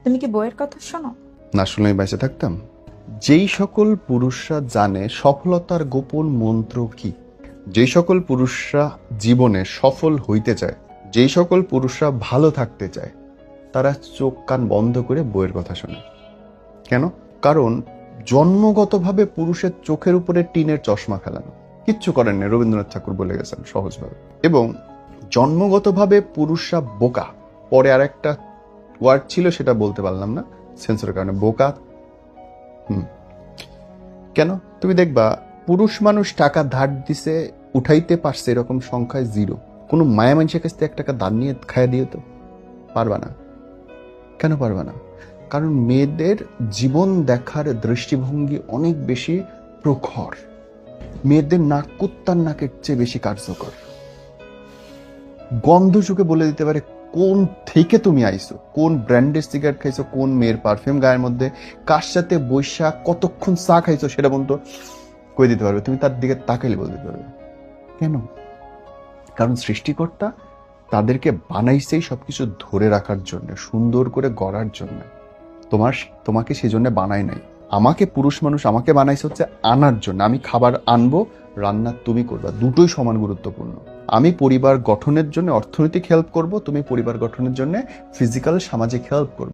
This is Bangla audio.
তুমি কি বইয়ের কথা শোনো? না শুনলে আমি বেঁচে থাকতাম? যেই সকল পুরুষরা জানে সফলতার গোপন মন্ত্র কি, যেই সকল পুরুষরা জীবনে সফল হইতে চায়, যেই সকল পুরুষরা ভালো থাকতে চায়, তারা চোখ কান বন্ধ করে বইয়ের কথা শোনে। কেন? কারণ জন্মগতভাবে পুরুষের চোখের উপরে টিনের চশমা ফেলানো, কিচ্ছু করেন না, রবীন্দ্রনাথ ঠাকুর বলে গেছেন সহজভাবে। এবং জন্মগতভাবে পুরুষরা বোকা, পরে আর একটা ওয়ার্ড ছিল সেটা বলতে পারলাম না সেন্সরের কারণে, বোকা। কেন? তুমি দেখবা পুরুষ মানুষ টাকা ধার দিছে, উঠাইতে পারছে এরকম সংখ্যায় জিরো। কোনো মায়া মানুষের কাছ থেকে 1 টাকা ধার নিয়ে খাইয়া দিও তো পারবা না। কেন পারবা না? কারণ মেয়েদের জীবন দেখার দৃষ্টিভঙ্গি অনেক বেশি প্রখর। মেয়েদের নাক কুত্তার নাকের চেয়ে বেশি কার্যকর। গন্ধ চোখে বলে দিতে পারে কোন থেকে তুমি আইছো, কোন ব্র্যান্ডের সিগারেট খাইছো, কোন মেয়ের পারফিউম গায়ের মধ্যে, কার সাথে বৈশাখ কতক্ষণ চা খাইছো সেটা পর্যন্ত কই দিতে পারবে। তুমি তার দিকে তাকাইলে বলে দিতে পারবে। কেন? কারণ সৃষ্টিকর্তা তাদেরকে বানাইছেই সবকিছু ধরে রাখার জন্য, সুন্দর করে গড়ার জন্য। তোমাকে সেজন্য বানায় নাই। আমাকে পুরুষ মানুষ আমাকে বানাইছে হচ্ছে আনার জন্য। আমি খাবার আনবো, রান্না তুমি করবা, দুটোই সমান গুরুত্বপূর্ণ। আমি পরিবার গঠনের জন্য অর্থনৈতিক হেল্প করব, তুমি পরিবার গঠনের জন্য ফিজিক্যাল সামাজিক হেল্প করবে।